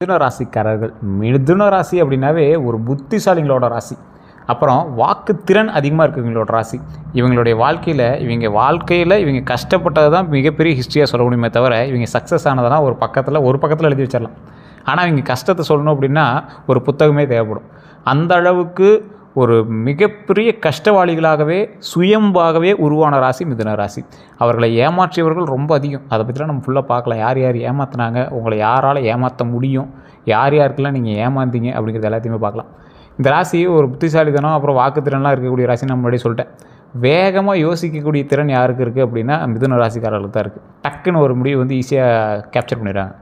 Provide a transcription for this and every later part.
மிதுன ராசிக்காரர்கள். மிதுன ராசி அப்படின்னாவே ஒரு புத்திசாலிங்களோட ராசி. அப்புறம் வாக்குத்திறன் அதிகமாக இருக்கிறவங்களோட ராசி. இவங்களுடைய வாழ்க்கையில் இவங்க கஷ்டப்பட்டது தான் மிகப்பெரிய ஹிஸ்ட்ரியாக சொல்ல முடியுமே தவிர, இவங்க சக்ஸஸ் ஆனதெல்லாம் ஒரு பக்கத்தில் எழுதி வச்சிடலாம். ஆனால் இவங்க கஷ்டத்தை சொல்லணும் அப்படின்னா ஒரு புத்தகமே தேவைப்படும். அந்த அளவுக்கு ஒரு மிகப்பெரிய கஷ்டவாளிகளாகவே சுயம்பாகவே உருவான ராசி மிதுன ராசி. அவர்களை ஏமாற்றியவர்கள் ரொம்ப அதிகம். அதை பற்றிலாம் நம்ம ஃபுல்லாக பார்க்கலாம். யார் யார் ஏமாற்றினாங்க, உங்களை யாரால் ஏமாற்ற முடியும், யார் யாருக்கெல்லாம் நீங்கள் ஏமாந்தீங்க அப்படிங்கிறது எல்லாத்தையுமே பார்க்கலாம். இந்த ராசி ஒரு புத்திசாலித்தனம் அப்புறம் வாக்குத்திறன்லாம் இருக்கக்கூடிய ராசி. நான் முன்னாடி சொல்லிட்டேன். வேகமாக யோசிக்கக்கூடிய திறன் யாருக்கு இருக்குது அப்படின்னா மிதுன ராசிக்காரர்களுக்கு தான் இருக்குது. டக்குன்னு ஒரு முடிவு ஈஸியாக கேப்சர் பண்ணிடுறாங்க.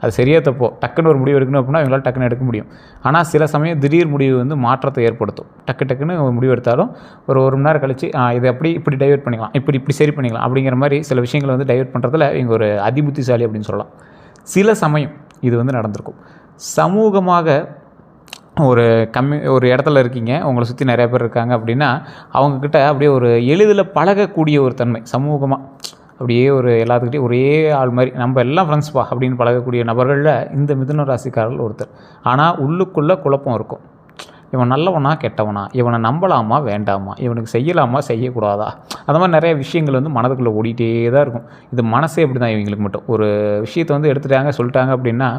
அது சரியாக தப்போ டக்குன்னு ஒரு முடிவு எடுக்கணும் அப்படின்னா இவங்களால் டக்குன்னு எடுக்க முடியும். ஆனால் சில சமயம் திடீர் முடிவு மாற்றத்தை ஏற்படுத்தும். டக்குன்னு ஒரு முடிவு எடுத்தாலும் ஒரு மணி நேரம் கழிச்சு இதை இப்படி டைவெர்ட் பண்ணிக்கலாம், இப்படி சரி பண்ணிக்கலாம் அப்படிங்கிற மாதிரி சில விஷயங்களை டைவெர்ட் பண்ணுறதுல இவங்க ஒரு அதிபுத்திசாலி அப்படின்னு சொல்லலாம். சில சமயம் இது நடந்திருக்கும். சமூகமாக ஒரு இடத்துல இருக்கீங்க, உங்களை சுற்றி நிறைய பேர் இருக்காங்க அப்படின்னா அவங்கக்கிட்ட அப்படியே ஒரு எளிதில் பழகக்கூடிய ஒரு தன்மை சமூகமாக அப்படியே எல்லாத்துக்கிட்டையும் ஒரே ஆள் மாதிரி நம்ம எல்லாம் ஃப்ரெண்ட்ஸ்பா அப்படின்னு பழகக்கூடிய நபர்களில் இந்த மிதுன ராசிக்காரர்கள் ஒருத்தர். ஆனால் உள்ளுக்குள்ளே குழப்பம் இருக்கும். இவன் நல்லவனா கெட்டவனா, இவனை நம்பலாமா வேண்டாமா, இவனுக்கு செய்யலாமா செய்யக்கூடாதா, அந்த மாதிரி நிறைய விஷயங்கள் மனதுக்குள்ளே ஓடிட்டே தான் இருக்கும். இது மனசே அப்படி தான். இவங்களுக்கு மட்டும் ஒரு விஷயத்தை எடுத்துட்டாங்க சொல்லிட்டாங்க அப்படின்னா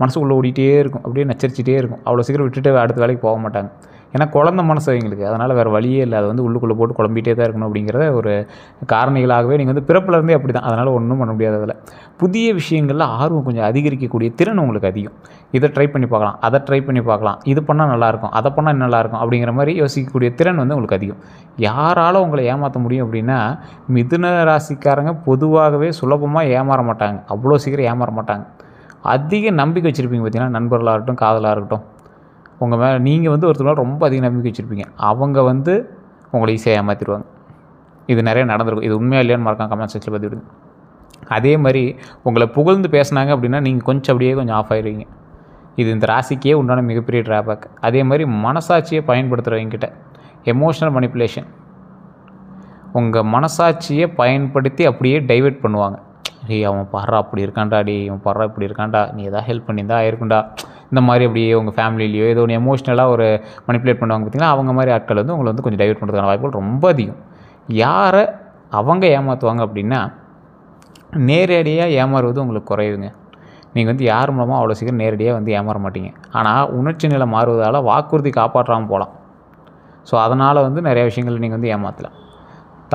மனசுக்குள்ளே ஓடிட்டே இருக்கும், அப்படியே நச்சரிச்சிட்டே இருக்கும். அவ்வளோ சீக்கிரம் விட்டுட்டு அடுத்த வேலைக்கு போக மாட்டாங்க. ஏன்னா குழந்த மனசு அவங்களுக்கு, அதனால் வேறு வழியே இல்லை. அது உள்ளுக்குள்ளே போட்டு குழம்பிகிட்டே தான் இருக்கணும் அப்படிங்கிறத ஒரு காரணிகளாகவே நீங்கள் பிறப்பிலேருந்தே அப்படி தான். அதனால் ஒன்றும் பண்ண முடியாது. அதில் புதிய விஷயங்களில் ஆர்வம் கொஞ்சம் அதிகரிக்கக்கூடிய திறன் உங்களுக்கு அதிகம். இதை ட்ரை பண்ணி பார்க்கலாம், அதை ட்ரை பண்ணி பார்க்கலாம், இது பண்ணால் நல்லாயிருக்கும், அதை பண்ணால் நல்லாயிருக்கும் அப்படிங்கிற மாதிரி யோசிக்கக்கூடிய திறன் உங்களுக்கு அதிகம். யாரால் உங்களை ஏமாற்ற முடியும் அப்படின்னா மிதுன ராசிக்காரங்க பொதுவாகவே சுலபமாக ஏமாற மாட்டாங்க. அவ்வளோ சீக்கிரம் ஏமாற மாட்டாங்க. அதிக நம்பிக்கை வச்சுருப்பீங்க பார்த்தீங்கன்னா, நண்பர்களாக இருக்கட்டும் காதலாக இருக்கட்டும், உங்கள் மேலே நீங்கள் ஒருத்தர் மேலே ரொம்ப அதிக நம்பிக்கை வச்சுருப்பீங்க. அவங்க உங்களை ஈஸியாக ஏமாற்றிடுவாங்க. இது நிறைய நடந்திருக்கும். இது உண்மையாக இல்லையான்னு மறக்காம கமெண்ட் செக்ஷனில் பற்றி விடுங்க. அதே மாதிரி உங்களை புகழ்ந்து பேசினாங்க அப்படின்னா நீங்கள் கொஞ்சம் ஆஃப் ஆகிடுவீங்க. இது இந்த ராசிக்கே உண்டான மிகப்பெரிய ட்ராபேக். அதே மாதிரி மனசாட்சியை பயன்படுத்துகிறவங்கிட்ட எமோஷனல் மனிப்புலேஷன், உங்கள் மனசாட்சியை பயன்படுத்தி அப்படியே டைவெர்ட் பண்ணுவாங்க. அவன் பாடுறா அப்படி இருக்காண்டா, இவன் பாடுறா இப்படி இருக்காண்டா, நீ எதாவது ஹெல்ப் பண்ணியிருந்தா ஆயிருக்குண்டா, இந்த மாதிரி அப்படியே உங்கள் ஃபேமிலியிலையோ ஏதோ ஒன்று எமோஷ்னலாக மனிப்புலேட் பண்ணுவாங்க பார்த்தீங்கன்னா, அவங்க மாதிரி ஆட்கள் உங்களை கொஞ்சம் டைவெர்ட் பண்ணுறதுக்கான வாய்ப்புகள் ரொம்ப அதிகம். யாரை அவங்க ஏமாற்றுவாங்க அப்படின்னா நேரடியாக ஏமாறுவது உங்களுக்கு குறையுங்க. நீங்கள் யார் மூலமாக அவ்வளோ சீக்கிரம் நேரடியாக ஏமாற மாட்டீங்க. ஆனால் உணர்ச்சி நிலை மாறுவதால் வாக்குறுதி காப்பாற்றாமல் போகலாம். ஸோ அதனால் நிறைய விஷயங்கள் நீங்கள் ஏமாற்றலாம்.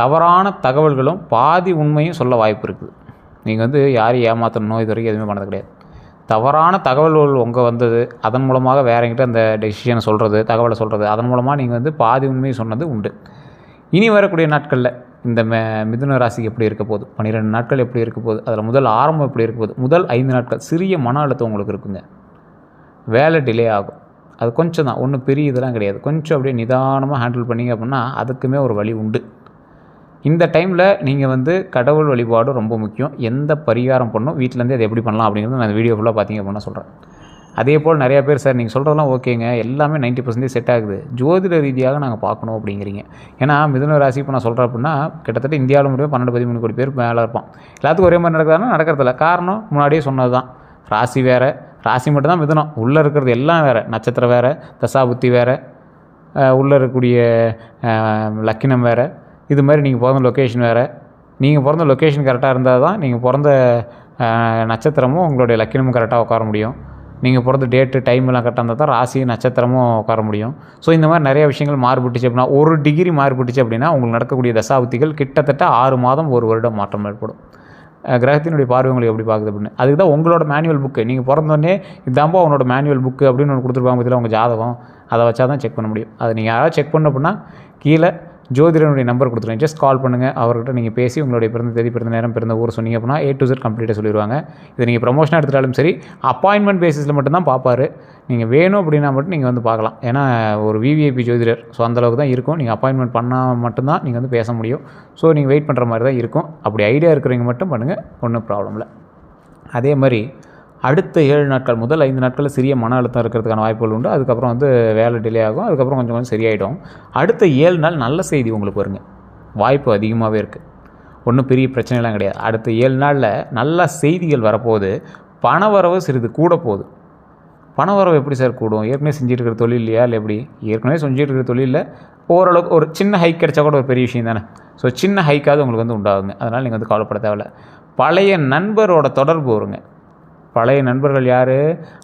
தவறான தகவல்களும் பாதி உண்மையும் சொல்ல வாய்ப்பு இருக்குது. நீங்கள் யாரையும் ஏமாற்றணும் இது வரைக்கும் எதுவுமே பண்ணது கிடையாது. தவறான தகவல்கள் வந்தது, அதன் மூலமாக வேறங்கிட்ட அந்த டெசிஷனை சொல்கிறது, தகவலை சொல்கிறது, அதன் மூலமாக நீங்கள் பாதி உண்மையை சொன்னது உண்டு. இனி வரக்கூடிய நாட்களில் இந்த மிதுன ராசிக்கு எப்படி இருக்க போகுது, 12 நாட்கள் எப்படி இருக்க போகுது, அதில் முதல் ஆரம்பம் எப்படி இருக்க போகுது, முதல் 5 நாட்கள் சிறிய மன அழுத்தம் உங்களுக்கு இருக்குங்க. வேலை டிலே ஆகும். அது கொஞ்சம் தான், ஒன்றும் பெரிய இதெல்லாம் கிடையாது. கொஞ்சம் அப்படியே நிதானமாக ஹேண்டில் பண்ணிங்க அப்படின்னா அதுக்குமே ஒரு வழி உண்டு. இந்த டைமில் நீங்கள் கடவுள் வழிபாடு ரொம்ப முக்கியம். எந்த பரிகாரம் பண்ணணும், வீட்டிலேருந்து அதை எப்படி பண்ணலாம் அப்படிங்கிறது நான் வீடியோ ஃபுல்லாக பார்த்தீங்க அப்படின்னா சொல்கிறேன். அதே போல் நிறையா பேர் சார் நீங்கள் சொல்கிறதெல்லாம் ஓகேங்க, எல்லாமே 90% செட் ஆகுது, ஜோதிட ரீதியாக நாங்கள் பார்க்கணும் அப்படிங்கிறீங்க. ஏன்னா மிதுன ராசி இப்போ நான் சொல்கிறேன் அப்படின்னா கிட்டத்தட்ட இந்தியாவில் மட்டுமே 12-13 கோடி பேர் மேலே இருப்பான். எல்லாத்துக்கும் ஒரே மாதிரி நடக்குதுன்னா நடக்கிறதில்ல. காரணம் முன்னாடியே சொன்னது தான். ராசி வேறு, ராசி மட்டும்தான் மிதுனம், உள்ளே இருக்கிறது எல்லாம் வேறு, நட்சத்திரம் வேறு, தசாபுத்தி வேறு, உள்ளே இருக்கக்கூடிய லக்கினம் வேறு, இது மாதிரி நீங்கள் பிறந்த லொக்கேஷன் வேறு. நீங்கள் பிறந்த லொக்கேஷன் கரெக்டாக இருந்தால் தான் நீங்கள் பிறந்த நட்சத்திரமும் உங்களுடைய லக்கினமும் கரெக்டாக உட்கார முடியும். நீங்கள் பிறந்த டேட்டு டைம் எல்லாம் கரெக்டாக இருந்தால் தான் ராசி நட்சத்திரமும் உட்கார முடியும். ஸோ இந்த மாதிரி நிறையா விஷயங்கள் மாறுபட்டுச்சு அப்படின்னா, 1 டிகிரி மாறுபட்டுச்சு அப்படின்னா உங்களுக்கு நடக்கக்கூடிய தசாபுத்திகள் கிட்டத்தட்ட 6 மாதம் 1 வருடம் மாற்றம் ஏற்படும். கிரகத்தினுடைய பார்வை உங்களுக்கு எப்படி பார்க்குது அப்படின்னு. அதுக்கு தான் உங்களோட மேனுவல் புக்கு, நீங்கள் பிறந்தோடனே இதாம்பா உன்னோட மேனுவல் புக்கு அப்படின்னு ஒன்று கொடுத்துருப்பாங்க பார்த்தீங்களா, உங்கள் ஜாதகம். அதை வச்சா தான் செக் பண்ண முடியும். அதை நீங்கள் யாராவது செக் பண்ண அப்படின்னா கீழே ஜோதிடனுடைய நம்பர் கொடுத்துருங்க. ஜஸ்ட் கால் பண்ணுங்கள். அவர்கிட்ட நீங்கள் பேசி உங்களுடைய பிறந்த தேதி, பிறந்த நேரம், பிறந்த ஊர் சொன்னீங்க அப்படின்னா A to Z கம்ப்ளீட்டாக சொல்லிடுவாங்க. இதை நீங்கள் ப்ரமோஷனாக எடுத்துட்டாலும் சரி, அப்பாயின்மெண்ட் பேசிஸில் மட்டும்தான் பார்ப்பார். நீங்கள் வேணும் அப்படின்னா மட்டும் நீங்கள் பார்க்கலாம். ஏன்னா ஒரு விவிஐபி ஜோதிடர். ஸோ அந்தளவுக்கு தான் இருக்கும். நீங்கள் அப்பாயின்மெண்ட் பண்ணால் மட்டும்தான் நீங்கள் பேச முடியும். ஸோ நீங்கள் வெயிட் பண்ணுற மாதிரி தான் இருக்கும். அப்படி ஐடியா இருக்கிறவங்க மட்டும் பண்ணுங்கள், ஒன்றும் ப்ராப்ளம் இல்லை. அதே மாதிரி அடுத்த 7 நாட்கள், முதல் 5 நாட்களில் சிறிய மன அழுத்தம் இருக்கிறதுக்கான வாய்ப்புகள் உண்டு. அதுக்கப்புறம் வேலை டிலே ஆகும். அதுக்கப்புறம் கொஞ்சம் சரியாயிடும். அடுத்த 7 நாள் நல்ல செய்தி உங்களுக்கு வருங்க. வாய்ப்பு அதிகமாகவே இருக்குது. ஒன்றும் பெரிய பிரச்சனைலாம் கிடையாது. அடுத்த 7 நாளில் நல்ல செய்திகள் வரப்போகுது. பண வரவு சிறிது கூட போகுது. பண வரவு எப்படி சார் கூடும்? ஏற்கனவே செஞ்சுட்டு இருக்கிற தொழில் இல்லையா இல்லை எப்படி? ஏற்கனவே செஞ்சுட்டு இருக்கிற தொழிலில் ஓரளவுக்கு ஒரு சின்ன ஹைக் கிடைச்சா கூட ஒரு பெரிய விஷயம் தானே. ஸோ சின்ன ஹைக்காவது உங்களுக்கு வந்து உண்டாகுங்க. அதனால் நீங்கள் வந்து கவலைப்பட தேவையில்ல. பழைய நண்பரோட தொடர்பு வருங்க. பழைய நண்பர்கள் யார்?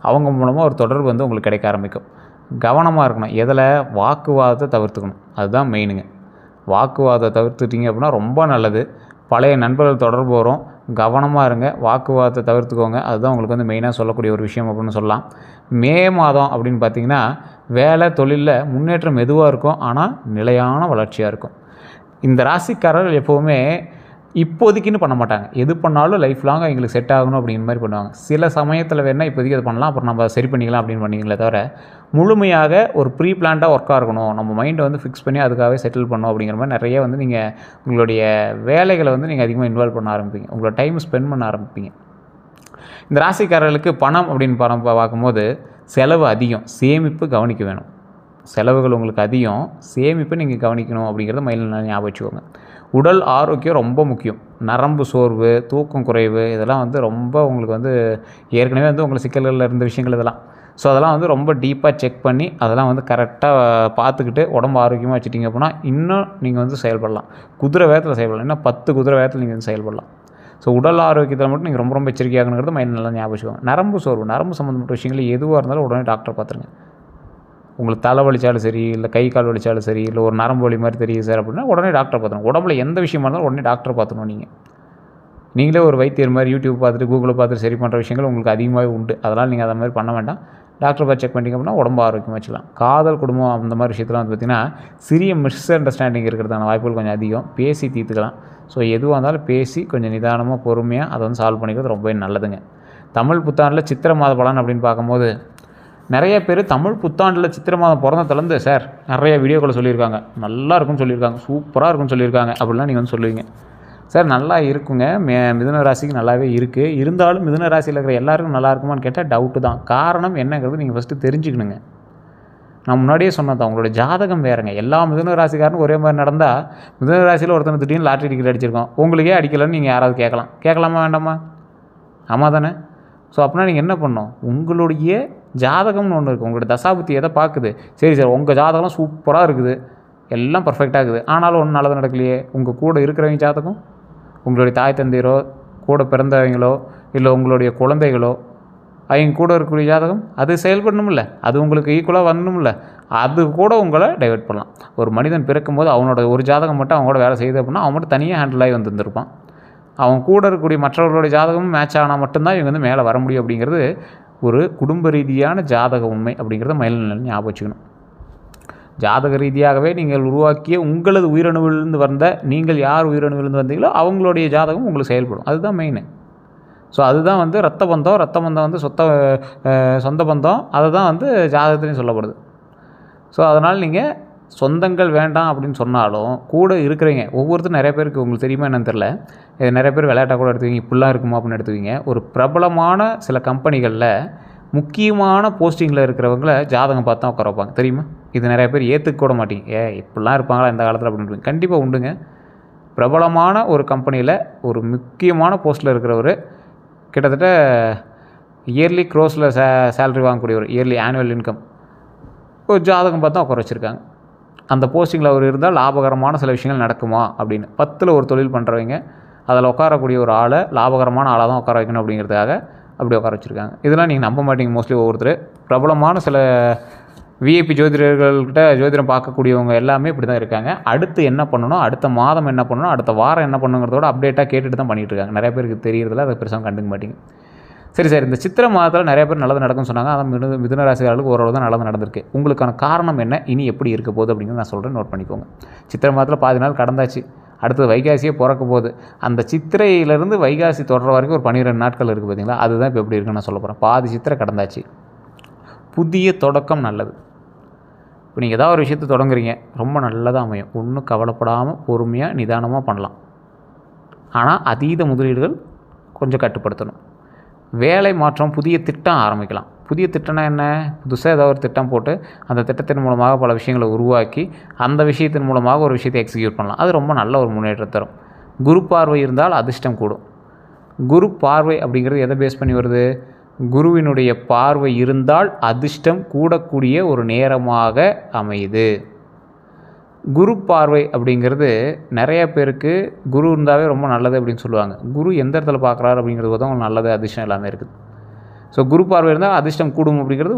அவங்க மூலமாக ஒரு தொடர்பு வந்து உங்களுக்கு கிடைக்க ஆரம்பிக்கும். கவனமாக இருக்கணும். எதில்? வாக்குவாதத்தை தவிர்த்துக்கணும். அதுதான் மெயினுங்க. வாக்குவாதத்தை தவிர்த்துட்டிங்க அப்படின்னா ரொம்ப நல்லது. பழைய நண்பர்கள் தொடர்பு வரும், கவனமாக இருங்க, வாக்குவாதத்தை தவிர்த்துக்கோங்க. அதுதான் உங்களுக்கு வந்து மெயினாக சொல்லக்கூடிய ஒரு விஷயம் அப்படின்னு சொல்லலாம். மே மாதம் அப்படின்னு பார்த்திங்கன்னா வேலை தொழிலில் முன்னேற்றம் மெதுவாக இருக்கும், ஆனால் நிலையான வளர்ச்சியாக இருக்கும். இந்த ராசிக்காரர்கள் எப்போவுமே இப்போதைக்குன்னு பண்ண மாட்டாங்க. எது பண்ணாலும் லைஃப் லாங்காக எங்களுக்கு செட் ஆகணும் அப்படிங்கிற மாதிரி பண்ணுவாங்க. சில சமயத்தில் வேணால் இப்போதைக்கு அதை பண்ணலாம், அப்புறம் நம்ம சரி பண்ணிக்கலாம் அப்படின்னு பண்ணிங்களே தவிர முழுமையாக ஒரு ப்ரீ பிளான்டாக ஒர்க்காக இருக்கணும், நம்ம மைண்டை வந்து ஃபிக்ஸ் பண்ணி அதுக்காகவே செட்டில் பண்ணணும் அப்படிங்கிற மாதிரி நிறைய வந்து நீங்கள் உங்களுடைய வேலைகளை வந்து நீங்கள் அதிகமாக இன்வால்வ் பண்ண ஆரம்பிப்பீங்க. உங்களோட டைம் ஸ்பெண்ட் பண்ண ஆரம்பிப்பீங்க. இந்த ராசிக்காரர்களுக்கு பணம் அப்படின்னு பார்க்கும்போது செலவு அதிகம், சேமிப்பு கவனிக்க வேணும். செலவுகள் உங்களுக்கு அதிகம், சேமிப்பை நீங்கள் கவனிக்கணும் அப்படிங்கிறத மைண்டில் ஞாபகம் வச்சுக்கோங்க. உடல் ஆரோக்கியம் ரொம்ப முக்கியம். நரம்பு சோர்வு, தூக்கம் குறைவு, இதெல்லாம் வந்து ரொம்ப உங்களுக்கு வந்து ஏற்கனவே வந்து உங்களுக்கு சிக்கல்களில் இருந்த விஷயங்கள் இதெல்லாம். ஸோ அதெல்லாம் வந்து ரொம்ப டீப்பாக செக் பண்ணி அதெல்லாம் வந்து கரெக்டாக பார்த்துக்கிட்டு உடம்பு ஆரோக்கியமாக வச்சுட்டிங்க அப்படின்னா இன்னும் நீங்கள் வந்து செயல்படலாம். குதிரை வேகத்தில் செயல்படலாம், இன்னும் 10 குதிரை வேகத்தில் நீங்கள் வந்து செயல்படலாம். ஸோ உடல் ஆரோக்கியத்தில் மட்டும் நீங்கள் ரொம்ப எச்சரிக்கையாகணுங்கிறது மைண்ட் நல்லா ஞாபகம் வச்சுக்கோங்க. நரம்பு சோர்வு, நரம்பு சம்மந்தப்பட்ட விஷயங்கள் எதுவாக இருந்தாலும் உடனே டாக்டரை பார்த்துருங்க. உங்களுக்கு தலை வலிச்சாலும் சரி, இல்லை கை கால் வலிச்சாலும் சரி, இல்லை ஒரு நரம்பு வலி மாதிரி தெரியுது சார் அப்படின்னா உடனே டாக்டரை பார்த்துருங்க. உடம்புல எந்த விஷயமா இருந்தாலும் உடனே டாக்டரை பார்த்துக்கணும். நீங்களே ஒரு வைத்தியர் மாதிரி யூடியூப் பார்த்துட்டு கூகுளை பார்த்துட்டு சரி பண்ணுற விஷயங்கள் உங்களுக்கு அதிகமாகவே உண்டு. அதனால் நீங்கள் அதை மாதிரி பண்ண வேண்டாம். டாக்டரை பார்த்து செக் பண்ணிங்க அப்படின்னா உடம்பு ஆரோக்கியமாக வச்சுக்கலாம். காதல், குடும்பம் அந்த மாதிரி விஷயத்தில் வந்து பார்த்திங்கன்னா சிறிய மிஸ் அண்டர்ஸ்டாண்டிங் இருக்கிறதான வாய்ப்புகள் கொஞ்சம் அதிகம். பேசி தீர்த்துக்கலாம். ஸோ எதுவாக இருந்தாலும் பேசி கொஞ்சம் நிதானமாக பொறுமையாக அதை வந்து சால்வ் பண்ணிக்கிறது ரொம்பவே நல்லதுங்க. தமிழ் புத்தாண்டில் சித்திரை மாத பலன் அப்படின்னு பார்க்கும்போது நிறைய பேர் தமிழ் புத்தாண்டில் சித்திரை மாதம் பிறந்ததுலேருந்து சார் நிறைய வீடியோக்களை சொல்லியிருக்காங்க, நல்லா இருக்குன்னு சொல்லியிருக்காங்க, சூப்பராக இருக்குன்னு சொல்லியிருக்காங்க அப்படிலாம் நீங்கள் வந்து சொல்லுவீங்க. சார் நல்லா இருக்குங்க, மிதுன ராசிக்கு நல்லாவே இருக்குது. இருந்தாலும் மிதுன ராசியில் இருக்கிற எல்லாருக்கும் நல்லா இருக்குமான்னு கேட்டால் டவுட்டு தான். காரணம் என்னங்கிறது நீங்கள் ஃபஸ்ட்டு தெரிஞ்சுக்கணுங்க. நான் முன்னாடியே சொன்னது தான், உங்களோட ஜாதகம் வேறுங்க. எல்லா மிதுன ராசிக்காரனும் ஒரே மாதிரி நடந்தால் மிதுன ராசியில் ஒருத்தனை திடீர்னு லாட்ரி டிக்கெட் அடிச்சிருக்கோம், உங்களுக்கே அடிக்கலன்னு நீங்கள் யாராவது கேட்கலாமா வேண்டாமா? ஆமாம் தானே? ஸோ அப்படின்னா நீங்கள் என்ன பண்ணணும்? உங்களுடைய ஜாதகம்னு ஒன்று இருக்குது, உங்களுடைய தசாபுத்தி எதை பார்க்குது. சரி சார் உங்கள் ஜாதகம் சூப்பராக இருக்குது, எல்லாம் பர்ஃபெக்டாக இருக்குது, ஆனாலும் ஒன்றும் நல்லது நடக்கலையே. உங்கள் கூட இருக்கிறவங்க ஜாதகம், உங்களுடைய தாய் தந்தையரோ, கூட பிறந்தவங்களோ, இல்லை உங்களுடைய குழந்தைகளோ, அவங்க கூட இருக்கக்கூடிய ஜாதகம் அது செயல்படணுமில்ல, அது உங்களுக்கு ஈக்குவலாக வரணுமில்ல, அது கூட உங்களை டைவெர்ட் பண்ணலாம். ஒரு மனிதன் பிறக்கும்போது அவனோட ஒரு ஜாதகம் மட்டும் அவங்களோட வேலை செய்யுது அப்படின்னா அவன் மட்டும் தனியாக ஹேண்டில் ஆகி வந்துருப்பான். அவன் கூட இருக்கக்கூடிய மற்றவர்களுடைய ஜாதகமும் மேட்ச் ஆனால் மட்டும்தான் இவங்க வந்து மேலே வர முடியும். அப்படிங்கிறது ஒரு குடும்ப ரீதியான ஜாதக உண்மை அப்படிங்கிறத மைண்டில் ஞாபகம் வச்சுக்கணும். ஜாதக ரீதியாகவே நீங்கள் உருவாக்கிய உங்களது உயிரணுவிலிருந்து வந்த, நீங்கள் யார் உயிரணுவிலிருந்து வந்தீங்களோ அவங்களுடைய ஜாதகம் உங்களுக்கு செயல்படும். அதுதான் மெயின். ஸோ அதுதான் வந்து ரத்த பந்தம் வந்து சொந்த பந்தம், அதுதான் வந்து ஜாதகத்துலேயும் சொல்லப்படுது. ஸோ அதனால் நீங்கள் சொந்தங்கள் வேண்டாம் அப்படின்னு சொன்னாலும் கூட இருக்கிறீங்க ஒவ்வொருத்தரும் நிறைய பேருக்கு உங்களுக்கு தெரியுமா என்னன்னு தெரில, இது நிறைய பேர் விளையாட்டாக கூட எடுத்துவீங்க, இப்படிலாம் இருக்குமா அப்படின்னு எடுத்துவீங்க. ஒரு பிரபலமான சில கம்பெனிகளில் முக்கியமான போஸ்டிங்கில் இருக்கிறவங்கள ஜாதகம் பார்த்து தான் உட்கார வைப்பாங்க, தெரியுமா? இது நிறைய பேர் ஏற்றுக்க கூட மாட்டீங்க. இப்படிலாம் இருப்பாங்களா இந்த காலத்தில் அப்படின்னு. கண்டிப்பாக உண்டுங்க. பிரபலமான ஒரு கம்பெனியில் ஒரு முக்கியமான போஸ்ட்டில் இருக்கிறவர் கிட்டத்தட்ட இயர்லி க்ரோஸில் சேலரி வாங்கக்கூடிய ஒரு இயர்லி ஆனுவல் இன்கம் ஒரு ஜாதகம் பார்த்து தான் உட்கார வச்சுருக்காங்க. அந்த போஸ்டிங்கில் அவர் இருந்தால் லாபகரமான சில விஷயங்கள் நடக்குமா அப்படின்னு. 10ல் ஒரு தொழில் பண்ணுறவங்க அதில் உட்காரக்கூடிய ஒரு ஆளை லாபகரமான ஆளாக தான் உட்கார வைக்கணும் அப்படிங்கிறதுக்காக அப்படி உட்கார வச்சுருக்காங்க. இதெல்லாம் நீங்கள் நம்ப மாட்டீங்க. மோஸ்ட்லி ஒவ்வொருத்தர் பிரபலமான சில விஐபி ஜோதிடர்கள்கிட்ட ஜோதிடம் பார்க்கக்கூடியவங்க எல்லாமே இப்படி தான் இருக்காங்க. அடுத்து என்ன பண்ணணும், அடுத்த மாதம் என்ன பண்ணணும், அடுத்த வாரம் என்ன பண்ணுங்கிறதோட அப்டேட்டாக கேட்டுட்டு தான் பண்ணிகிட்டு இருக்காங்க. நிறைய பேருக்கு தெரியறதில்ல, அதை பெருசாக கண்டுக்க மாட்டீங்க. சரி சார், இந்த சித்திரை மாதத்தில் நிறைய பேர் நல்லது நடக்கும்னு சொன்னாங்க. அதான் மிதுன ராசிக்காரர்களுக்கு ஓரளவு தான் நல்லது நடந்திருக்கு. உங்களுக்கான காரணம் என்ன, இனி எப்படி இருக்க போகுது அப்படிங்கிறது நான் சொல்கிறேன், நோட் பண்ணிக்கோங்க. சித்திரை மாதத்தில் பாதி நாள் கடந்தாச்சு, அடுத்தது வைகாசியே பிறக்க போகுது. அந்த சித்திரையிலேருந்து வைகாசி தொடர வரைக்கும் ஒரு 12 நாட்கள் இருக்குது பார்த்தீங்களா, அதுதான் இப்போ எப்படி இருக்குன்னு நான் சொல்ல போகிறேன். பாதி சித்திரை கடந்தாச்சு. புதிய தொடக்கம் நல்லது. இப்போ நீங்கள் ஏதாவது ஒரு விஷயத்தை தொடங்குறீங்க, ரொம்ப நல்லதாக அமையும். ஒன்றும் கவலைப்படாமல் பொறுமையாக நிதானமாக பண்ணலாம். ஆனால் அதீத முதலீடுகள் கொஞ்சம் கட்டுப்படுத்தணும். வேலை மாற்றம், புதிய திட்டம் ஆரம்பிக்கலாம். புதிய திட்டம்னா என்ன? புதுசாக ஏதாவது ஒரு திட்டம் போட்டு அந்த திட்டத்தின் மூலமாக பல விஷயங்களை உருவாக்கி அந்த விஷயத்தின் மூலமாக ஒரு விஷயத்தை எக்ஸிக்யூட் பண்ணலாம். அது ரொம்ப நல்ல ஒரு முன்னேற்றம் தரும். குரு பார்வை இருந்தால் அதிர்ஷ்டம் கூடும். குரு பார்வை அப்படிங்கிறது எதை பேஸ் பண்ணி வருது? குருவினுடைய பார்வை இருந்தால் அதிர்ஷ்டம் கூடக்கூடிய ஒரு நேரமாக அமையுது. குரு பார்வை அப்படிங்கிறது நிறைய பேருக்கு குரு இருந்தாவே ரொம்ப நல்லது அப்படின்னு சொல்லுவாங்க. குரு எந்த இடத்துல பார்க்குறாரு அப்படிங்கிறது தான் உங்களுக்கு நல்லது, அதிர்ஷ்டம் எல்லாமே இருக்குது. ஸோ குரு பார்வை இருந்தால் அதிர்ஷ்டம் கூடும் அப்படிங்கிறது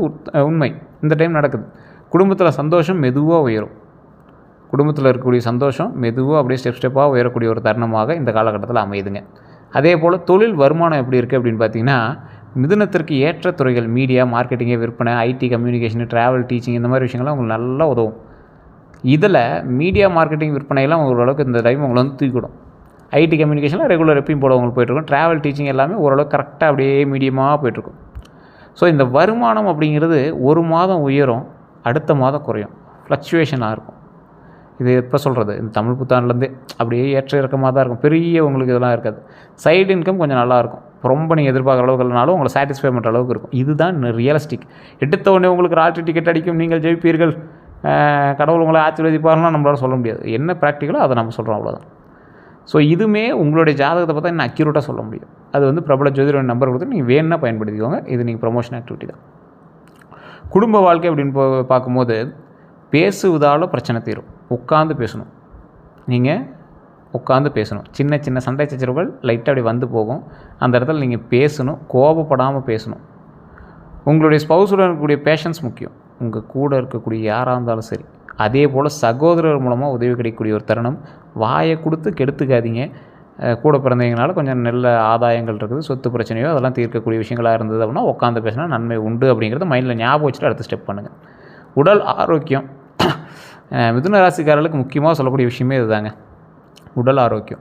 உண்மை. இந்த டைம் நடக்குது. குடும்பத்தில் சந்தோஷம் மெதுவாக உயரும். குடும்பத்தில் இருக்கக்கூடிய சந்தோஷம் மெதுவாக அப்படியே ஸ்டெப்பாக உயரக்கூடிய ஒரு தருணமாக இந்த காலகட்டத்தில் அமையுதுங்க. அதே போல் தொழில் வருமானம் எப்படி இருக்குது அப்படின்னு பார்த்தீங்கன்னா, மிதுனத்திற்கு ஏற்ற துறைகள் மீடியா, மார்க்கெட்டிங்கு, விற்பனை, ஐடி, கம்யூனிகேஷனு, ட்ராவல், டீச்சிங் இந்த மாதிரி விஷயங்கள்லாம் உங்களுக்கு நல்லா உதவும். இதில் மீடியா, மார்க்கெட்டிங், விற்பனையெல்லாம் ஓரளவுக்கு இந்த டைம் உங்களை வந்து தூக்கிடும். ஐடி, கம்யூனிகேஷனில் ரெகுலர் எப்பயும் போல உங்களுக்கு போய்ட்டுருக்கும். ட்ராவல், டீச்சிங் எல்லாமே ஓரளவுக்கு கரெக்டாக அப்படியே மீடியமாக போய்ட்டுருக்கும். ஸோ இந்த வருமானம் அப்படிங்கிறது ஒரு மாதம் உயரும், அடுத்த மாதம் குறையும், ஃப்ளக்சுவேஷனாக இருக்கும். இது எப்போ சொல்கிறது, இந்த தமிழ் புத்தாண்டுலேருந்தே அப்படியே ஏற்ற இறக்கமாக தான் இருக்கும். பெரிய உங்களுக்கு இதெல்லாம் இருக்காது. சைடு இன்கம் கொஞ்சம் நல்லாயிருக்கும். ரொம்ப நீங்கள் எதிர்பார்க்குற அளவுக்கு இல்லைனாலும் உங்களை சாட்டிஸ்ஃபை பண்ணுற அளவுக்கு இருக்கும். இதுதான் ரியலிஸ்டிக். எடுத்த உடனே உங்களுக்கு லாட்ரி டிக்கெட் அடிக்கும், நீங்கள் ஜெயிப்பீர்கள், கடவுள் உங்களை ஆசீர்வதிப்பாருன்னா நம்மளால சொல்ல முடியாது. என்ன ப்ராக்டிக்கலோ அதை நம்ம சொல்கிறோம், அவ்வளோதான். ஸோ இதுவுமே உங்களுடைய ஜாதகத்தை பார்த்தா இன்னும் அக்யூரேட்டாக சொல்ல முடியும். அது வந்து பிரபல ஜோதிட நம்பர் கொடுத்து நீங்கள் வேணுன்னா பயன்படுத்திக்கோங்க. இது நீங்கள் ப்ரொமோஷன் ஆக்டிவிட்டி தான். குடும்ப வாழ்க்கை அப்படின்னு பார்க்கும்போது பேசுவதால் பிரச்சனை தீரும். உட்காந்து பேசணும். நீங்கள் உட்காந்து பேசணும். சின்ன சின்ன சண்டை சச்சரவுகள் லைட்டாக அப்படி வந்து போகும். அந்த இடத்துல நீங்கள் பேசணும், கோபப்படாமல் பேசணும். உங்களுடைய ஸ்பௌஸுடன் இருக்கக்கூடிய பேஷன்ஸ் முக்கியம். உங்கள் கூட இருக்கக்கூடிய யாராக இருந்தாலும் சரி. அதே போல் சகோதரர் மூலமாக உதவி கிடைக்கக்கூடிய ஒரு தருணம். வாயை கொடுத்து கெடுத்துக்காதீங்க. கூட பிறந்தவங்களால கொஞ்சம் நல்ல ஆதாயங்கள் இருக்குது, சொத்து பிரச்சனையோ அதெல்லாம் தீர்க்கக்கூடிய விஷயங்களாக இருந்தது அப்படின்னா உட்காந்து பேசினா நன்மை உண்டு அப்படிங்கிறத மைண்டில் ஞாபகம் வச்சுட்டு அடுத்த ஸ்டெப் பண்ணுங்கள். உடல் ஆரோக்கியம் மிதுன ராசிக்காரர்களுக்கு முக்கியமாக சொல்லக்கூடிய விஷயமே இதுதாங்க, உடல் ஆரோக்கியம்.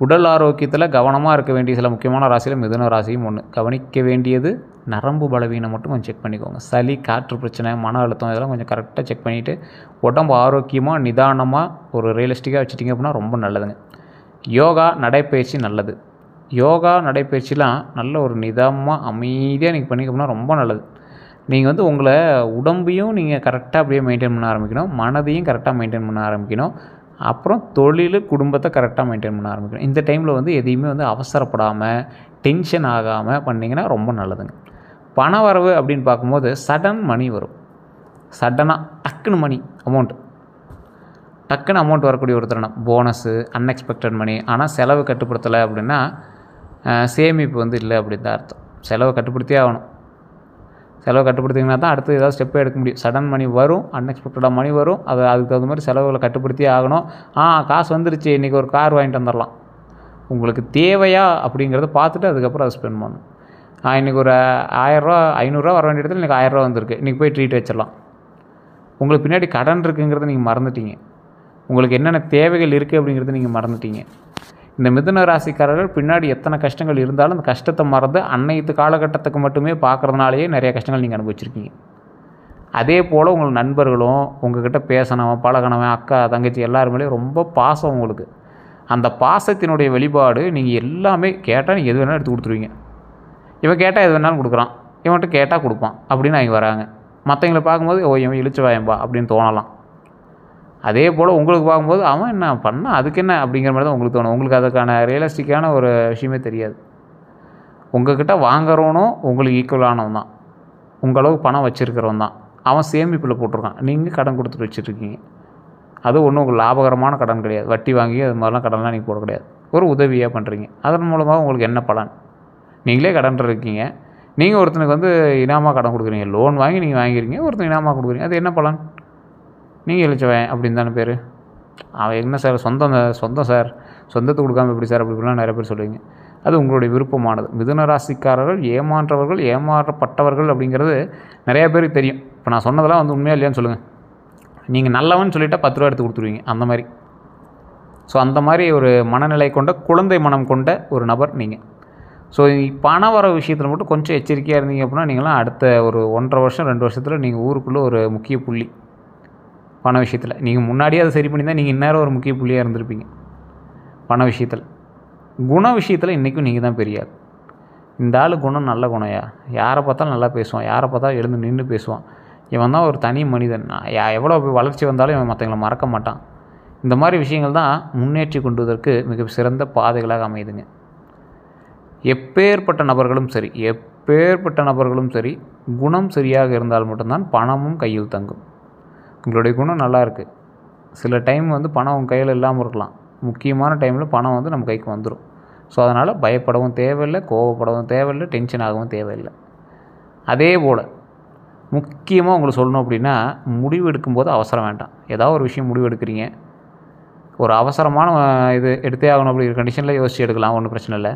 உடல் ஆரோக்கியத்தில் கவனமாக இருக்க வேண்டிய சில முக்கியமான ராசியில் மிதுன ராசியும் ஒன்று. கவனிக்க வேண்டியது நரம்பு பலவீனம் மட்டும் கொஞ்சம் செக் பண்ணிக்கோங்க. சளி, காற்று பிரச்சனை, மன அழுத்தம் இதெல்லாம் கொஞ்சம் கரெக்டாக செக் பண்ணிவிட்டு உடம்பு ஆரோக்கியமாக நிதானமாக ஒரு ரியலிஸ்டிக்காக வச்சுட்டிங்க அப்படின்னா ரொம்ப நல்லதுங்க. யோகா, நடைப்பயிற்சி நல்லது. யோகா, நடைப்பயிற்சிலாம் நல்ல ஒரு நிதானமாக அமைதியாக நீங்கள் பண்ணிக்கணும்னா ரொம்ப நல்லது. நீங்கள் வந்து உங்களை உடம்பையும் நீங்கள் கரெக்டாக அப்படியே மெயின்டைன் பண்ண ஆரம்பிக்கணும், மனதையும் கரெக்டாக மெயின்டைன் பண்ண ஆரம்பிக்கணும். அப்புறம் தொழில், குடும்பத்தை கரெக்டாக மெயின்டைன் பண்ண ஆரம்பிக்கணும். இந்த டைமில் வந்து எதையுமே வந்து அவசரப்படாமல் டென்ஷன் ஆகாமல் பண்ணிங்கன்னா ரொம்ப நல்லதுங்க. பண வரவு அப்படின்னு பார்க்கும்போது சடன் மணி வரும். சடனாக டக்குன்னு மணி டக்குன்னு அமௌண்ட் வரக்கூடிய ஒரு தருணம். போனஸு, அன்எக்ஸ்பெக்டட் மணி. ஆனால் செலவு கட்டுப்படுத்தலை அப்படின்னா சேமிப்பு வந்து இல்லை அப்படின்னு தான் அர்த்தம். செலவை கட்டுப்படுத்தியே ஆகணும். செலவை கட்டுப்படுத்திங்கன்னா தான் அடுத்து ஏதாவது ஸ்டெப்பே எடுக்க முடியும். சடன் மணி வரும், அன்எக்ஸ்பெக்டடாக மணி வரும். அதுக்கு தகுந்த மாதிரி செலவுகளை கட்டுப்படுத்தியே ஆகணும். காசு வந்துருச்சு, இன்றைக்கி ஒரு கார் வாங்கிட்டு வந்துடலாம். உங்களுக்கு தேவையா அப்படிங்கிறத பார்த்துட்டு அதுக்கப்புறம் அதை ஸ்பெண்ட் பண்ணணும். இன்றைக்கி ஒரு 1000 ரூபா 500 ரூபா வர வேண்டிய இடத்துல இன்றைக்கி 1000 ரூபா வந்திருக்கு, இன்றைக்கி போய் ட்ரீட் வச்சிடலாம். உங்களுக்கு பின்னாடி கடன் இருக்குங்கிறத நீங்கள் மறந்துட்டீங்க. உங்களுக்கு என்னென்ன தேவைகள் இருக்குது அப்படிங்கிறத நீங்கள் மறந்துட்டீங்க. இந்த மிதுன ராசிக்காரர்கள் பின்னாடி எத்தனை கஷ்டங்கள் இருந்தாலும் அந்த கஷ்டத்தை மறந்து அன்னைத்து காலகட்டத்துக்கு மட்டுமே பார்க்குறதுனாலேயே நிறைய கஷ்டங்கள் நீங்கள் அனுபவிச்சிருக்கீங்க. அதே போல் உங்கள் நண்பர்களும் உங்கள்கிட்ட பேசணும், பழகணவன், அக்கா, தங்கச்சி எல்லாருமே ரொம்ப பாசம் உங்களுக்கு. அந்த பாசத்தினுடைய வெளிப்பாடு நீங்கள் எல்லாமே கேட்டால் நீங்கள் எது வேணாலும் எடுத்து கொடுத்துருவீங்க. இவன் கேட்டால் எது வேணாலும் கொடுக்குறான், இவன்கிட்ட கேட்டால் கொடுப்பான் அப்படின்னு அவங்க வராங்க. மற்றவங்களை பார்க்கும்போது இவன் இழிச்சு வாயம்பா அப்படின்னு தோணலாம். அதே போல் உங்களுக்கு பார்க்கும்போது அவன் என்ன பண்ணால் அதுக்கு என்ன அப்படிங்கிற மாதிரி தான் உங்களுக்கு தோணும். உங்களுக்கு அதுக்கான ரியலிஸ்டிக்கான ஒரு விஷயமே தெரியாது. உங்கள்கிட்ட வாங்குறவனும் உங்களுக்கு ஈக்குவலானவன் தான், உங்களவுக்கு பணம் வச்சுருக்கிறவன் தான். அவன் சேமிப்பில் போட்டிருக்கான், நீங்கள் கடன் கொடுத்துட்டு வச்சுருக்கீங்க. அது ஒன்றும் உங்களுக்கு லாபகரமான கடன் கிடையாது. வட்டி வாங்கி அது மாதிரிலாம் கடன்லாம் நீங்கள் போட கிடையாது. ஒரு உதவியாக பண்ணுறீங்க. அதன் மூலமாக உங்களுக்கு என்ன பலன்? நீங்களே கடன் இருக்கீங்க, நீங்கள் ஒருத்தனுக்கு வந்து இனாமாக கடன் கொடுக்குறீங்க. லோன் வாங்கி நீங்கள் வாங்கிக்கிறீங்க, ஒருத்தன் இனாமாக கொடுக்குறீங்க. அது என்ன பலன்? நீங்கள் இழிச்சவன் அப்படின்னு தானே பேர். அவன் என்ன சார் சொந்தம் சார், சொந்தத்தை கொடுக்காமல் எப்படி சார் அப்படி இப்படிலாம் நிறைய பேர் சொல்லுவீங்க. அது உங்களுடைய விருப்பமானது. மிதுன ராசிக்காரர்கள் ஏமாற்றவர்கள், ஏமாற்றப்பட்டவர்கள் அப்படிங்கிறது நிறையா பேருக்கு தெரியும். இப்போ நான் சொன்னதெல்லாம் வந்து உண்மையாக இல்லையான்னு சொல்லுங்கள். நீங்கள் நல்லவன் சொல்லிவிட்டால் 10 ரூபா எடுத்து கொடுத்துருவீங்க அந்த மாதிரி. ஸோ அந்த மாதிரி ஒரு மனநிலை கொண்ட, குழந்தை மனம் கொண்ட ஒரு நபர் நீங்கள். ஸோ பண வர விஷயத்தில் மட்டும் கொஞ்சம் எச்சரிக்கையாக இருந்தீங்க அப்படின்னா நீங்களாம் அடுத்த ஒரு 1.5 வருஷம் 2 வருஷத்தில் நீங்கள் ஊருக்குள்ளே ஒரு முக்கிய புள்ளி. பண விஷயத்தில் நீங்கள் முன்னாடியே அதை சரி பண்ணி தான் நீங்கள் இந்நேரம் ஒரு முக்கிய புள்ளியாக இருந்திருப்பீங்க பண விஷயத்தில். குண விஷயத்தில் இன்றைக்கும் நீங்கள் தான் பெரிய ஆள். இந்த ஆள் குணம் நல்ல குணையா, யாரை பார்த்தாலும் நல்லா பேசுவான், யாரை பார்த்தாலும் எழுந்து நின்று பேசுவான், இவன் தான் ஒரு தனி மனிதன், எவ்வளோ வளர்ச்சி வந்தாலும் இவன் மற்றவங்களை மறக்க மாட்டான். இந்த மாதிரி விஷயங்கள் தான் முன்னேற்றி கொண்டுவதற்கு மிக சிறந்த பாதைகளாக அமையுதுங்க. எப்பேற்பட்ட நபர்களும் சரி, எப்பேற்பட்ட நபர்களும் சரி, குணம் சரியாக இருந்தால் மட்டும்தான் பணமும் கையில் தங்கும். உங்களுடைய குணம் நல்லா இருக்குது, சில டைம் வந்து பணம் உங்கள் கையில் இல்லாமல் இருக்கலாம், முக்கியமான டைமில் பணம் வந்து நம்ம கைக்கு வந்துடும். ஸோ அதனால் பயப்படவும் தேவையில்லை, கோவப்படவும் தேவையில்லை, டென்ஷன் ஆகவும் தேவையில்லை. அதே போல் முக்கியமாக உங்களுக்கு சொல்லணும் அப்படின்னா, முடிவு எடுக்கும்போது அவசரம் வேண்டாம். ஏதாவது ஒரு விஷயம் முடிவு எடுக்கிறீங்க, ஒரு அவசரமான இது எடுத்தே ஆகணும் அப்படிங்கிற கண்டிஷனில் யோசித்து எடுக்கலாம், ஒன்றும் பிரச்சனை இல்லை.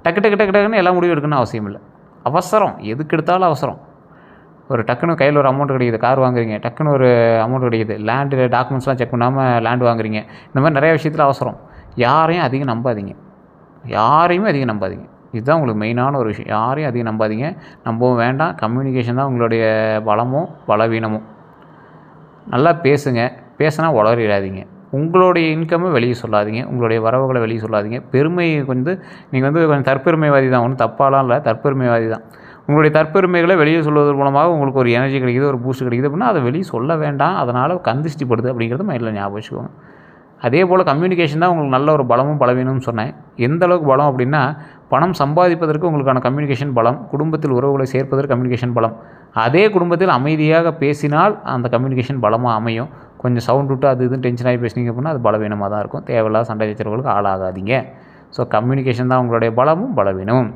டக்கு டக்கு டக்கு டக்குன்னு எல்லாம் முடிவு எடுக்கணும்னு அவசியம் இல்லை. அவசரம் எதுக்கு எடுத்தாலும் அவசரம். ஒரு டக்குன்னு கையில் ஒரு அமௌண்ட் கிடைக்குது, கார் வாங்குறீங்க, டக்குன்னு ஒரு அமௌண்ட் கிடைக்குது, லேண்டு டாக்குமெண்ட்ஸ்லாம் செக் பண்ணாமல் லேண்டு வாங்குறீங்க. இந்த மாதிரி நிறைய விஷயத்தில் அவசரம். யாரையும் அதிகம் நம்பாதீங்க, யாரையுமே அதிகம் நம்பாதீங்க. இதுதான் உங்களுக்கு மெயினான ஒரு விஷயம். யாரையும் அதிகம் நம்பாதீங்க, நம்பவும் வேண்டாம். கம்யூனிகேஷன் தான் உங்களுடைய பலமும் பலவீனமும். நல்லா பேசுங்க, பேசினா உளறிடாதீங்க. உங்களுடைய இன்கம்மை வெளியே சொல்லாதீங்க, உங்களுடைய வரவுகளை வெளியே சொல்லாதீங்க. பெருமை நீங்கள் கொஞ்சம் தற்பெருமைவாதி தான், ஒன்றும் தப்பாலாம் இல்லை, தற்பெருமைவாதி தான். உங்களுடைய தற்பெருமைகளை வெளியே சொல்வதன் மூலமாக உங்களுக்கு ஒரு எனர்ஜி கிடைக்குது, ஒரு பூஸ்ட் கிடைக்குது அப்படின்னா அதை வெளியே சொல்ல வேண்டாம். அதனால் கந்திஷ்டிப்படுது அப்படிங்கிறது மைண்டில் ஞாபகம் வச்சுக்கோங்க. அதே போல் கம்யூனிகேஷன் தான் உங்களுக்கு நல்ல ஒரு பலமும் பலவீனமும் சொன்னேன். எந்த அளவுக்கு பலம் அப்படின்னா, பணம் சம்பாதிப்பதற்கு உங்களுக்கான கம்யூனிகேஷன் பலம், குடும்பத்தில் உறவுகளை சேர்ப்பதற்கு கம்யூனிகேஷன் பலம். அதே குடும்பத்தில் அமைதியாக பேசினால் அந்த கம்யூனிகேஷன் பலமாக அமையும். கொஞ்சம் சவுண்ட் விட்டு அது இதுன்னு டென்ஷன் ஆகி பேசுனீங்க அப்படின்னா அது பலவீனமாக தான் இருக்கும். தேவையில்லாத சண்டை சச்சரவுகளுக்கு ஆளாகாதீங்க. ஸோ கம்யூனிகேஷன் தான் உங்களுடைய பலமும் பலவீனமும்.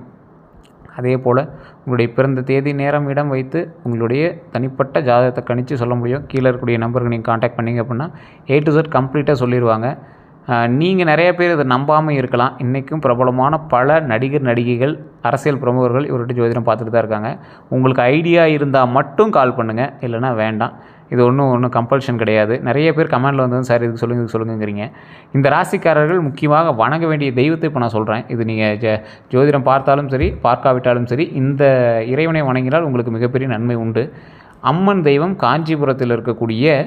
அதே போல் உங்களுடைய பிறந்த தேதி, நேரம், இடம் வைத்து உங்களுடைய தனிப்பட்ட ஜாதகத்தை கணித்து சொல்ல முடியும். கீழே இருக்கக்கூடிய நம்பருக்கு நீங்கள் காண்டாக்ட் பண்ணிங்க அப்படின்னா A to Z கம்ப்ளீட்டாக சொல்லிடுவாங்க. நீங்கள் நிறைய பேர் இதை நம்பாமல் இருக்கலாம். இன்றைக்கும் பிரபலமான பல நடிகர், நடிகைகள், அரசியல் பிரமுகர்கள் இவர்கிட்ட ஜோதிடம் பார்த்துட்டு தான் இருக்காங்க. உங்களுக்கு ஐடியா இருந்தால் மட்டும் கால் பண்ணுங்கள், இல்லைனா வேண்டாம். இது ஒன்றும் கம்பல்ஷன் கிடையாது. நிறைய பேர் கமெண்டில் வந்து சார் இதுக்கு சொல்லுங்கிறீங்க. இந்த ராசிக்காரர்கள் முக்கியமாக வணங்க வேண்டிய தெய்வத்தை இப்போ நான் சொல்கிறேன். இது நீங்கள் ஜோதிடம் பார்த்தாலும் சரி, பார்க்காவிட்டாலும் சரி, இந்த இறைவனை வணங்கினால் உங்களுக்கு மிகப்பெரிய நன்மை உண்டு. அம்மன் தெய்வம் காஞ்சிபுரத்தில் இருக்கக்கூடிய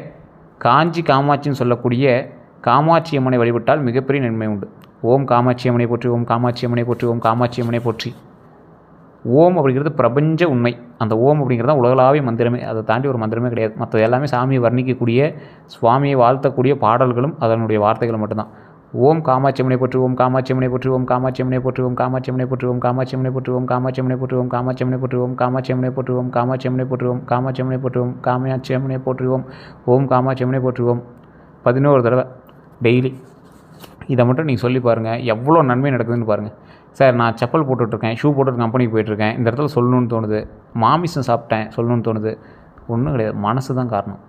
காஞ்சி காமாட்சின்னு சொல்லக்கூடிய காமாட்சி அம்மனை வழிபட்டால் மிகப்பெரிய நன்மை உண்டு. ஓம் காமாட்சி அம்மனை போற்றி, ஓம் காமாட்சி அம்மனை போற்றி, ஓம் காமாட்சி அம்மனை போற்றி. ஓம் அப்படிங்கிறது பிரபஞ்ச உண்மை. அந்த ஓம் அப்படிங்கிறது தான் உலகளாவிய மந்திரமே. அதை தாண்டி ஒரு மந்திரமே கிடையாது. மற்றது எல்லாமே சாமியை வர்ணிக்கக்கூடிய, சுவாமியை வாழ்த்தக்கூடிய பாடல்களும் அதனுடைய வார்த்தைகளும் மட்டும்தான். ஓம் காமாட்சி அம்மனை போற்றி, ஓம் காமாட்சி அம்மனை போற்றி, ஓம் காமாட்சி அம்மனை போற்றி, ஓம் காமாட்சி அம்மனை போற்றி, ஓம் காமாட்சி அம்மனை போற்றி, ஓம் காமாட்சி அம்மனை போற்றி, ஓம் காமாட்சி அம்மனை போற்றி, ஓம் காமாட்சி அம்மனை போற்றி, ஓம் காமாட்சி அம்மனை போற்றி, ஓம் காமாட்சி அம்மனை போற்றி, ஓம் காமாட்சி அம்மனை போற்றி, ஓம் காமாட்சி அம்மனை போற்றி, ஓம் 11 தடவை டெய்லி இதை மட்டும் நீங்கள் சொல்லி பாருங்கள், எவ்வளோ நன்மை நடக்குதுன்னு பாருங்கள். சார் நான் செப்பல் போட்டுட்ருக்கேன், ஷூ போட்டு கம்பெனிக்கு போயிட்டுருக்கேன், இந்த இடத்துல சொல்லணும்னு தோணுது, மாமிசம் சாப்பிட்டேன் சொல்லணும்னு தோணுது. ஒன்றும் கிடையாது, மனசு தான் காரணம்.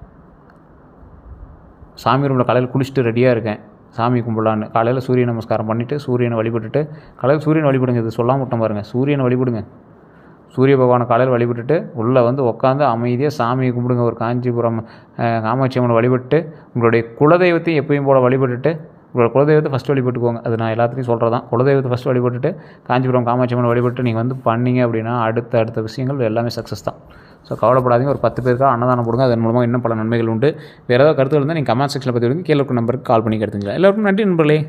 சாமி ரூமில் காலையில் குளிச்சுட்டு ரெடியாக இருக்கேன், சாமி கும்பிடலான்னு காலையில் சூரிய நமஸ்காரம் பண்ணிவிட்டு சூரியனை வழிபட்டுட்டு, காலையில் சூரியனை வழிபடுங்க. இது சொல்லாம விட்டோம் பாருங்கள், சூரியனை வழிபடுங்க. சூரிய பகவானை காலையில் வழிபட்டுட்டு உள்ளே வந்து உட்காந்து அமைதியாக சாமியை கும்பிடுங்க. ஒரு காஞ்சிபுரம் காமாட்சி அம்மனை வழிபட்டு உங்களுடைய குலதெய்வத்தையும் எப்பயும் போல் வழிபட்டுட்டு, உங்களோட குலதெய்வத்தை ஃபஸ்ட்டு வழிபட்டுக்கோங்க. அது நான் எல்லாத்துலேயும் சொல்கிறது தான். குலதெய்வத்தை ஃபஸ்ட்டு வழிபட்டுட்டு காஞ்சிபுரம் காமாட்சி அம்மனை வழிபட்டு நீங்கள் வந்து பண்ணிங்க அப்படின்னா அடுத்த விஷயங்கள் எல்லாமே சக்ஸஸ் தான். ஸோ கவலைப்படாதீங்க. ஒரு 10 பேருக்காக அன்னதானம் போடுங்க. அதன் மூலமாக இன்னும் பல நன்மைகள் உண்டு. வேறு ஏதாவது கருத்துகள் இருந்தால் நீங்கள் கமெண்ட் செக்ஷனில் பற்றி விடுங்க. கீழே இருக்க நம்பருக்கு கால் பண்ணி எடுத்துக்கலாம். எல்லோருக்கும் நன்றி நண்பர்களே.